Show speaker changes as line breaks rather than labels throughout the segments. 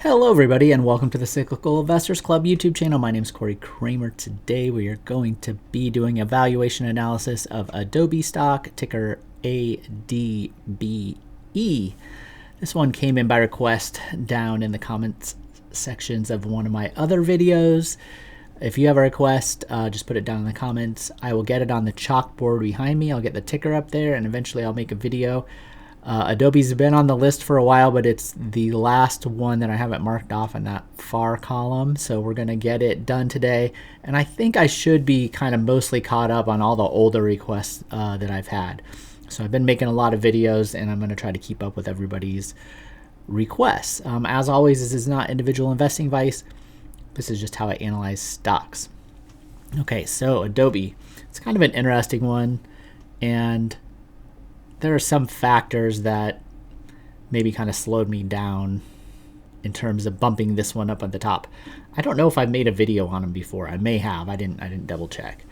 Hello everybody and welcome to the Cyclical Investors Club YouTube channel. My name is Corey Kramer. Today we are going to be doing a valuation analysis of Adobe stock, ticker ADBE. This one came in by request down in the comments sections of one of my other videos. If you have a request, just put it down in the comments. I will get it on the chalkboard behind me. I'll get the ticker up there and eventually I'll make a video. Adobe's been on the list for a while, but it's the last one that I haven't marked off in that far column. So we're going to get it done today. And I think I should be kind of mostly caught up on all the older requests that I've had. So I've been making a lot of videos and I'm going to try to keep up with everybody's requests. As always, this is not individual investing advice. This is just how I analyze stocks. Okay, so Adobe, it's kind of an interesting one. And there are some factors that maybe kind of slowed me down in terms of bumping this one up at the top. I don't know if I've made a video on them before. I may have. I didn't double check.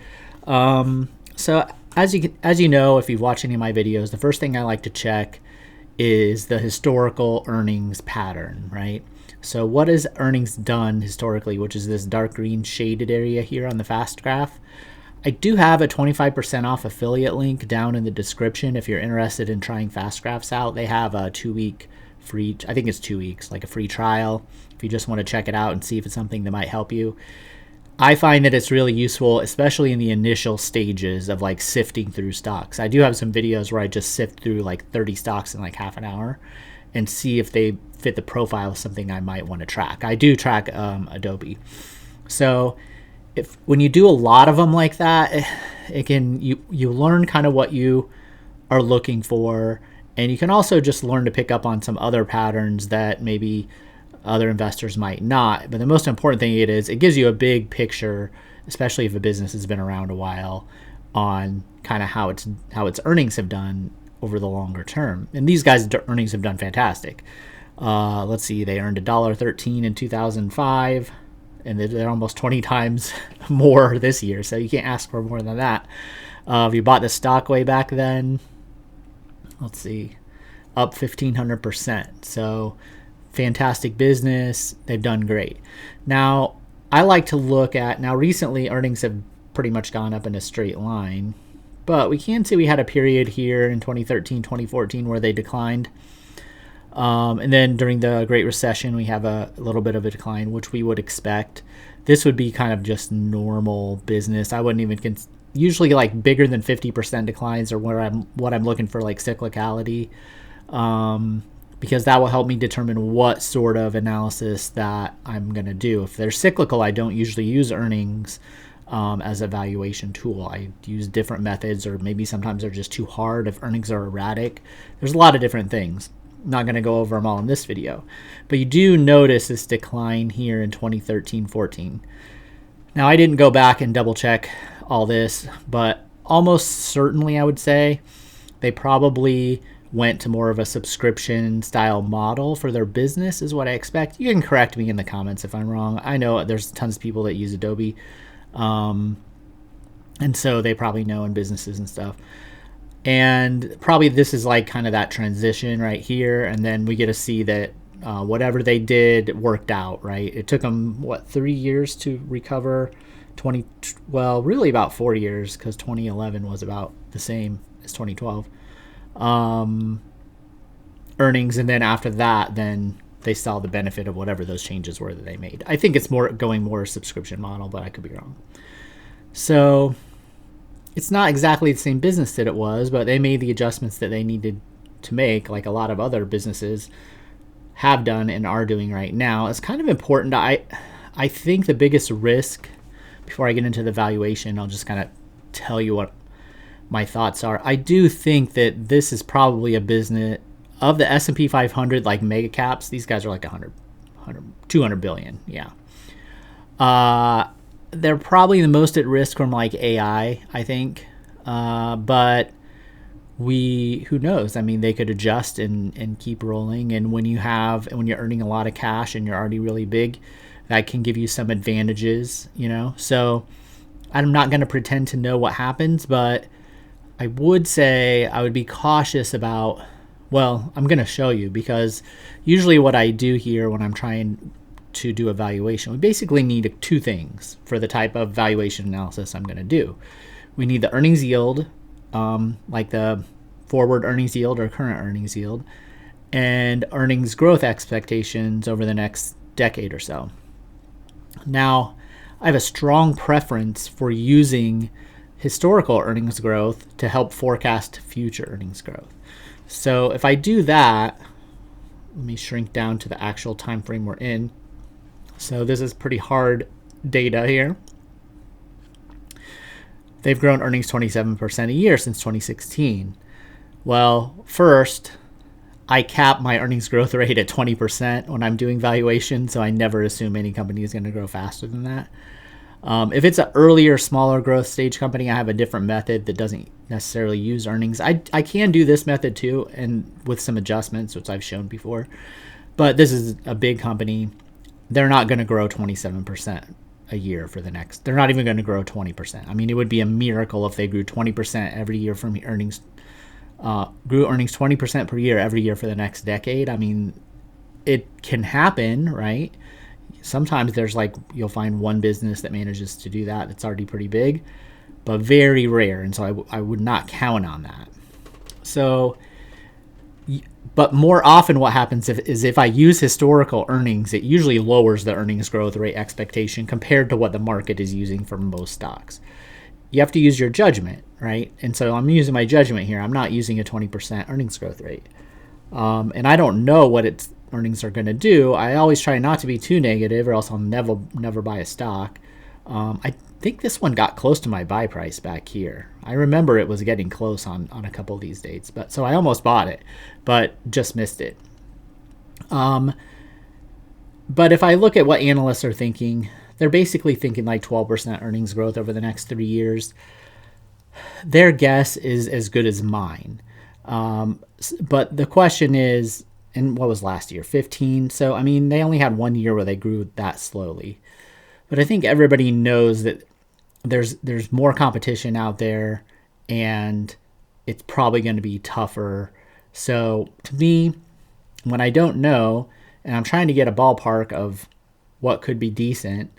So as you know, if you've watched any of my videos, the first thing I like to check is the historical earnings pattern, right? So what has earnings done historically, which is this dark green shaded area here on the fast graph. I do have a 25% off affiliate link down in the description if you're interested in trying fast graphs out. They have a 2-week free, I think it's 2 weeks, like a free trial if you just want to check it out and see if it's something that might help you. I find that it's really useful, especially in the initial stages of like sifting through stocks. I do have some videos where I just sift through like 30 stocks in like half an hour and see if they fit the profile of something I might want to track. I do track Adobe. So when you do a lot of them like that, you learn kind of what you are looking for, and you can also just learn to pick up on some other patterns that maybe other investors might not. But the most important thing it gives you a big picture, especially if a business has been around a while, on kind of how its earnings have done over the longer term. And these guys' earnings have done fantastic. Let's see, they earned $1.13 in 2005. And they're almost 20 times more this year, so you can't ask for more than that. If you bought the stock way back then, let's see, up 1,500%. So fantastic business. They've done great. Now, I like to look at, now recently earnings have pretty much gone up in a straight line, but we can see we had a period here in 2013, 2014 where they declined. And then during the Great Recession, we have a little bit of a decline, which we would expect. This would be kind of just normal business. I wouldn't even usually like bigger than 50% declines are what I'm looking for, like cyclicality, because that will help me determine what sort of analysis that I'm going to do. If they're cyclical, I don't usually use earnings as a valuation tool. I use different methods, or maybe sometimes they're just too hard if earnings are erratic. There's a lot of different things. Not going to go over them all in this video, but you do notice this decline here in 2013-14. Now, I didn't go back and double check all this, but almost certainly I would say they probably went to more of a subscription style model for their business is what I expect. You can correct me in the comments if I'm wrong. I know there's tons of people that use Adobe, and so they probably know in businesses and stuff. And probably this is like kind of that transition right here. And then we get to see that whatever they did worked out, right? It took them, 3 years to recover? Well, really about 4 years, because 2011 was about the same as 2012. Earnings, and then after that, then they saw the benefit of whatever those changes were that they made. I think it's going more subscription model, but I could be wrong. So it's not exactly the same business that it was, but they made the adjustments that they needed to make, like a lot of other businesses have done and are doing right now. It's kind of important. I think the biggest risk, before I get into the valuation, I'll just kind of tell you what my thoughts are. I do think that this is probably a business of the S&P 500, like mega caps. These guys are like 200 billion. Yeah. They're probably the most at risk from like AI, I think. But who knows? I mean, they could adjust and keep rolling. And when you're earning a lot of cash and you're already really big, that can give you some advantages, So I'm not going to pretend to know what happens, but I would say I would be cautious about Well, I'm going to show you, because usually what I do here when I'm trying to do a valuation, we basically need two things for the type of valuation analysis I'm going to do. We need the earnings yield, like the forward earnings yield or current earnings yield, and earnings growth expectations over the next decade or so. Now, I have a strong preference for using historical earnings growth to help forecast future earnings growth. So if I do that, let me shrink down to the actual time frame we're in. So this is pretty hard data here. They've grown earnings 27% a year since 2016. Well, first, I cap my earnings growth rate at 20% when I'm doing valuation, so I never assume any company is going to grow faster than that. If it's an earlier, smaller growth stage company, I have a different method that doesn't necessarily use earnings. I can do this method too, and with some adjustments, which I've shown before. But this is a big company. They're not going to grow 27% a year for the next. They're not even going to grow 20%. I mean, it would be a miracle if they grew 20% every year from earnings. Grew earnings 20% per year every year for the next decade. I mean, it can happen, right? Sometimes there's you'll find one business that manages to do that. It's already pretty big, but very rare. And so I would not count on that. So, but more often what happens is if I use historical earnings, it usually lowers the earnings growth rate expectation compared to what the market is using for most stocks. You have to use your judgment, right? And so I'm using my judgment here. I'm not using a 20% earnings growth rate. And I don't know what its earnings are going to do. I always try not to be too negative, or else I'll never buy a stock. I think this one got close to my buy price back here. I remember it was getting close on a couple of these dates, but so I almost bought it, but just missed it. But if I look at what analysts are thinking, they're basically thinking 12% earnings growth over the next 3 years. Their guess is as good as mine. But the question is, and what was last year? 15. So, I mean, they only had 1 year where they grew that slowly. But I think everybody knows that there's more competition out there, and it's probably going to be tougher. So, to me, when I don't know, and I'm trying to get a ballpark of what could be decent,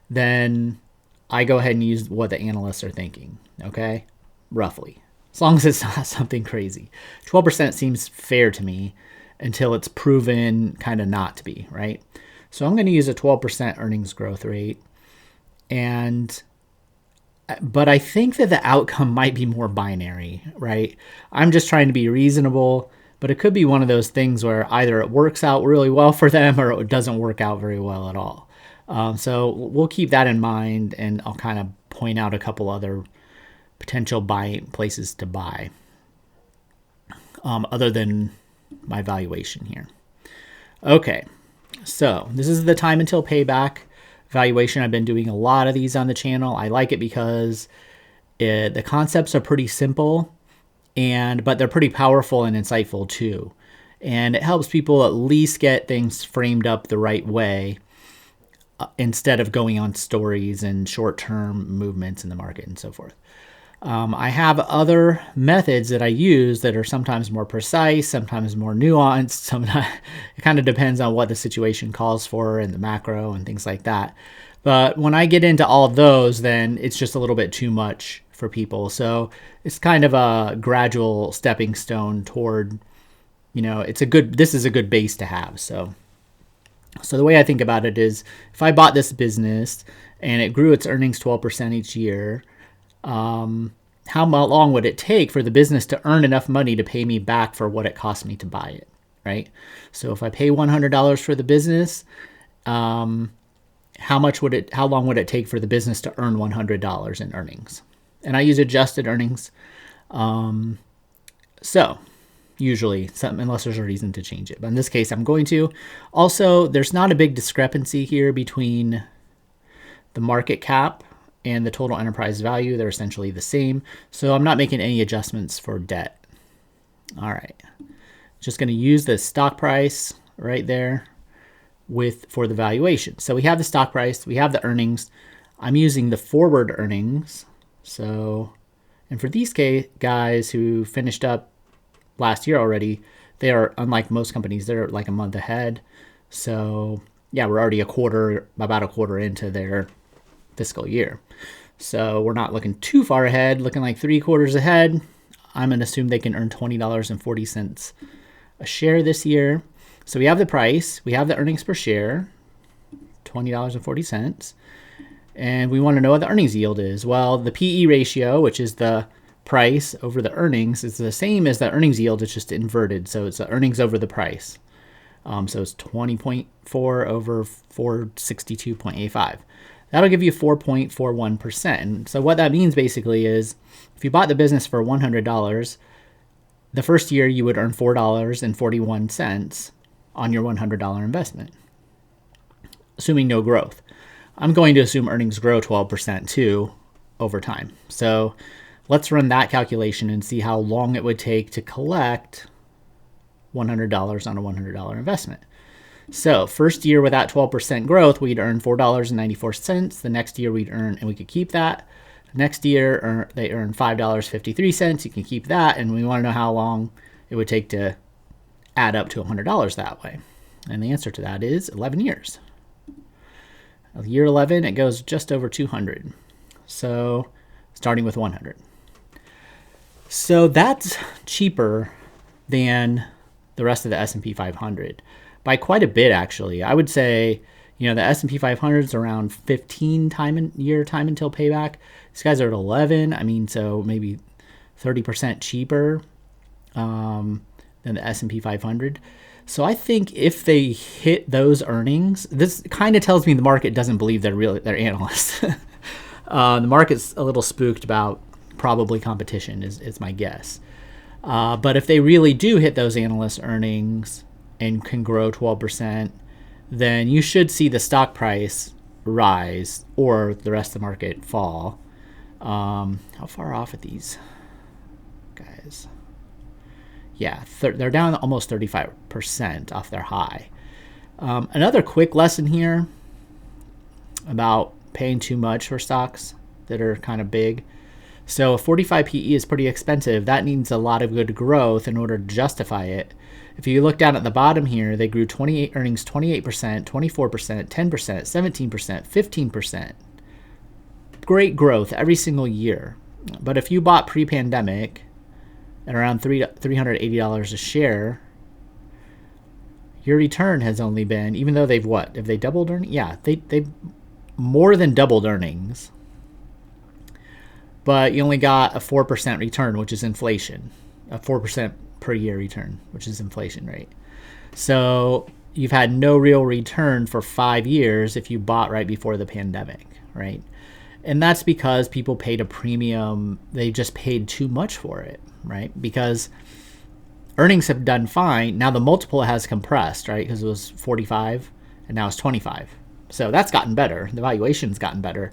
then I go ahead and use what the analysts are thinking, okay? Roughly. As long as it's not something crazy. 12% seems fair to me until it's proven kind of not to be, right? So I'm going to use a 12% earnings growth rate. But I think that the outcome might be more binary, right? I'm just trying to be reasonable, but it could be one of those things where either it works out really well for them or it doesn't work out very well at all. So we'll keep that in mind, and I'll kind of point out a couple other potential buy places to buy other than my valuation here. Okay, so this is the time until payback valuation. I've been doing a lot of these on the channel. I like it because the concepts are pretty simple, but they're pretty powerful and insightful too. And it helps people at least get things framed up the right way instead of going on stories and short-term movements in the market and so forth. I have other methods that I use that are sometimes more precise, sometimes more nuanced. Sometimes it kind of depends on what the situation calls for and the macro and things like that. But when I get into all of those, then it's just a little bit too much for people. So it's kind of a gradual stepping stone toward, this is a good base to have. So the way I think about it is, if I bought this business and it grew its earnings 12% each year, how long would it take for the business to earn enough money to pay me back for what it cost me to buy it, right? So if I pay $100 for the business, how long would it take for the business to earn $100 in earnings? And I use adjusted earnings. So usually, unless there's a reason to change it. But in this case, I'm going to. Also, there's not a big discrepancy here between the market cap and the total enterprise value. They're essentially the same. So I'm not making any adjustments for debt. All right. Just going to use the stock price right there for the valuation. So we have the stock price, we have the earnings. I'm using the forward earnings. So, and for these guys who finished up last year already, They are, unlike most companies, they're like a month ahead. So yeah, we're already about a quarter into their fiscal year. So we're not looking too far ahead, looking like 3 quarters ahead. I'm going to assume they can earn $20.40 a share this year. So we have the price, we have the earnings per share, $20.40. And we want to know what the earnings yield is. Well, the PE ratio, which is the price over the earnings, is the same as the earnings yield. It's just inverted. So it's the earnings over the price. So it's 20.4 over 462.85. That'll give you 4.41%. And so what that means basically is if you bought the business for $100, the first year you would earn $4.41 on your $100 investment, assuming no growth. I'm going to assume earnings grow 12% too over time. So let's run that calculation and see how long it would take to collect $100 on a $100 investment. So first year with that 12% growth, we'd earn $4.94. The next year we'd earn, and we could keep that. Next year they earn $5.53. You can keep that. And we want to know how long it would take to add up to $100 that way. And the answer to that is 11 years. Year 11, it goes just over 200. So starting with 100. So that's cheaper than the rest of the S&P 500 by quite a bit, actually. I would say, the S&P 500 is around 15 year time until payback. These guys are at 11. So maybe 30% cheaper than the S&P 500. So I think if they hit those earnings, this kind of tells me the market doesn't believe they're analysts. The market's a little spooked about probably competition is my guess. But if they really do hit those analyst earnings and can grow 12%, then you should see the stock price rise or the rest of the market fall. How far off are these guys? Yeah, they're down almost 35% off their high. Another quick lesson here about paying too much for stocks that are kind of big. So a 45 PE is pretty expensive. That needs a lot of good growth in order to justify it. If you look down at the bottom here, they grew earnings 28%, 24%, 10%, 17%, 15%. Great growth every single year. But if you bought pre-pandemic at around $380 a share, your return has only been, even though have they doubled earnings? Yeah, they've more than doubled earnings. But you only got a 4% return, which is inflation. A 4% per year return, which is inflation rate. So you've had no real return for 5 years if you bought right before the pandemic, right? And that's because people paid a premium. They just paid too much for it, right? Because earnings have done fine. Now the multiple has compressed, right? Because it was 45 and now it's 25. So that's gotten better. The valuation's gotten better.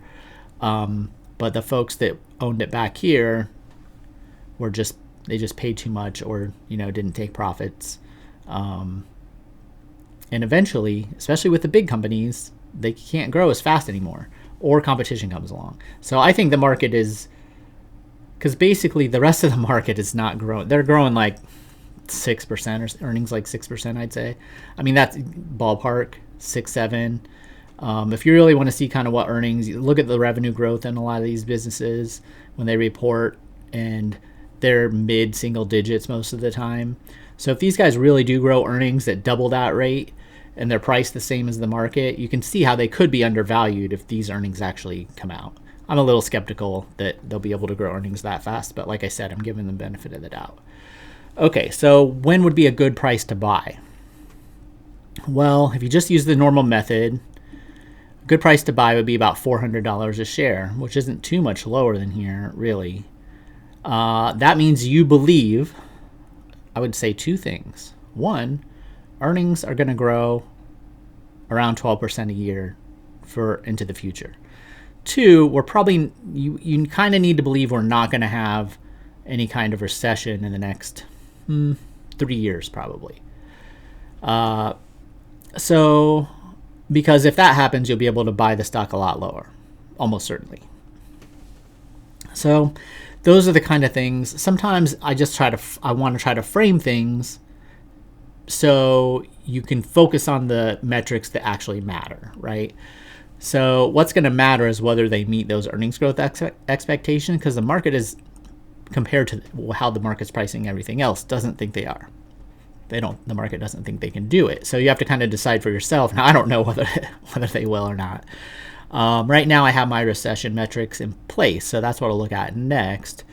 But the folks that owned it back here they just paid too much or, didn't take profits. And eventually, especially with the big companies, they can't grow as fast anymore or competition comes along. So I think the market is, because basically the rest of the market is not growing. They're growing like 6% or earnings like 6%, I'd say. That's ballpark, 6, 7. If you really want to see kind of what earnings, you look at the revenue growth in a lot of these businesses when they report, and they're mid-single digits most of the time. So if these guys really do grow earnings at double that rate and they're priced the same as the market, you can see how they could be undervalued if these earnings actually come out. I'm a little skeptical that they'll be able to grow earnings that fast, but like I said, I'm giving them the benefit of the doubt. Okay, so when would be a good price to buy? Well, if you just use the normal method, a good price to buy would be about $400 a share, which isn't too much lower than here, really. That means you believe, I would say 2 things. 1, earnings are going to grow around 12% a year into the future. 2, we're probably, you kind of need to believe we're not going to have any kind of recession in the next 3 years probably. So because if that happens, you'll be able to buy the stock a lot lower, almost certainly. So those are the kind of things. Sometimes I want to try to frame things so you can focus on the metrics that actually matter, right? So what's going to matter is whether they meet those earnings growth expectations, because the market is, compared to how the market's pricing everything else, doesn't think they are. The market doesn't think they can do it. So you have to kind of decide for yourself. Now, I don't know whether they will or not. Right now I have my recession metrics in place, so that's what I'll look at next.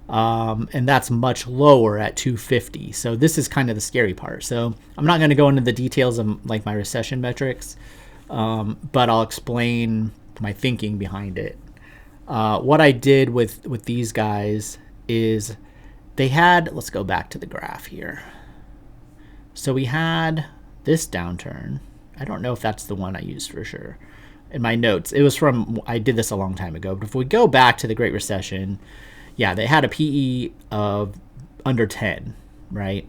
And that's much lower at 250. So this is kind of the scary part. So I'm not going to go into the details of like my recession metrics, but I'll explain my thinking behind it. What I did with these guys is they had, let's go back to the graph here. So we had this downturn. I don't know if that's the one I used for sure in my notes. It was from, I did this a long time ago, but if we go back to the Great Recession, yeah, they had a PE of under 10, right?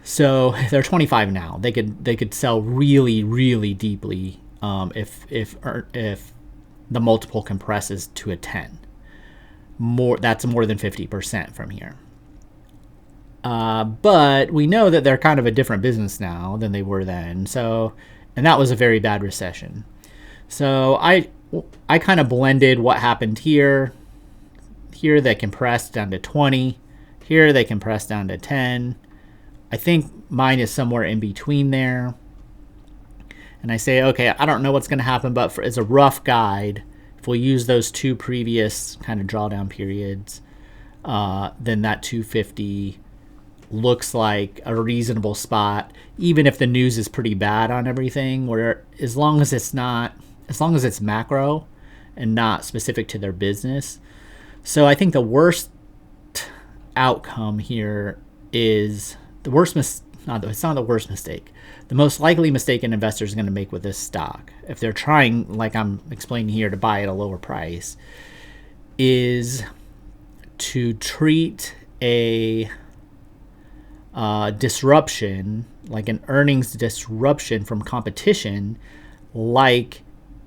So they're 25 now. They could sell really, really deeply if the multiple compresses to a 10. That's more than 50% from here. But we know that they're kind of a different business now than they were then. So, and that was a very bad recession. So I kind of blended what happened here. Here they compressed down to 20. Here they compressed down to 10. I think mine is somewhere in between there. And I say, okay, I don't know what's going to happen, but as a rough guide, if we use those two previous kind of drawdown periods, then that 250 looks like a reasonable spot, even if the news is pretty bad on everything, where as long as it's macro and not specific to their business. So I think the worst outcome here is it's not the worst mistake. The most likely mistake an investor is going to make with this stock, if they're trying, like I'm explaining here, to buy at a lower price, is to treat a disruption, like an earnings disruption from competition, like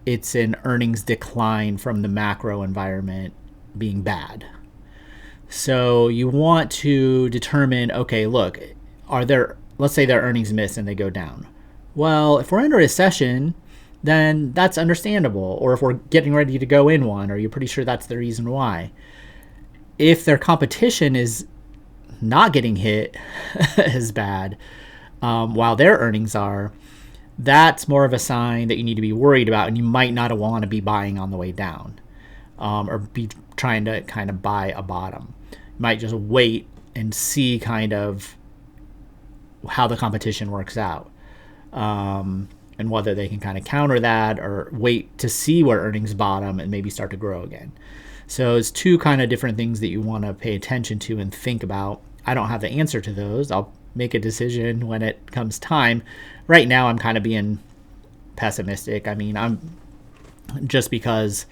it's an earnings decline from the macro environment being bad. So you want to determine, okay, look, let's say their earnings miss and they go down. Well, if we're in a recession, then that's understandable. Or if we're getting ready to go in one, or you're pretty sure that's the reason why. If their competition is not getting hit as bad, while their earnings are, that's more of a sign that you need to be worried about, and you might not want to be buying on the way down, or be trying to kind of buy a bottom. You might just wait and see kind of how the competition works out, and whether they can kind of counter that, or wait to see where earnings bottom and maybe start to grow again. So it's two kind of different things that you want to pay attention to and think about. I don't have the answer to those. I'll make a decision when it comes time. Right now, I'm kind of being pessimistic. I mean, I'm just because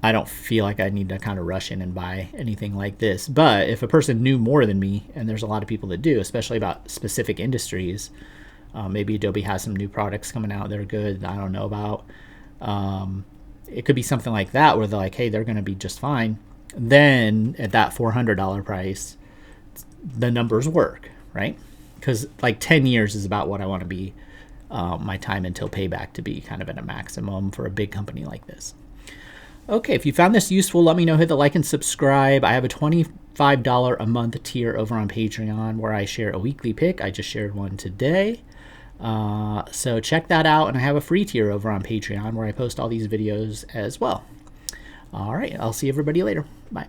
I don't feel like I need to kind of rush in and buy anything like this. But if a person knew more than me, and there's a lot of people that do, especially about specific industries, maybe Adobe has some new products coming out that are good that I don't know about. It could be something like that where they're like, hey, they're going to be just fine. Then at that $400 price, the numbers work, right? Because like 10 years is about what I want to be, my time until payback to be kind of at a maximum for a big company like this. Okay, if you found this useful, let me know. Hit the like and subscribe. I have a $25 a month tier over on Patreon where I share a weekly pick. I just shared one today. So check that out. And I have a free tier over on Patreon where I post all these videos as well. All right, I'll see everybody later. Bye.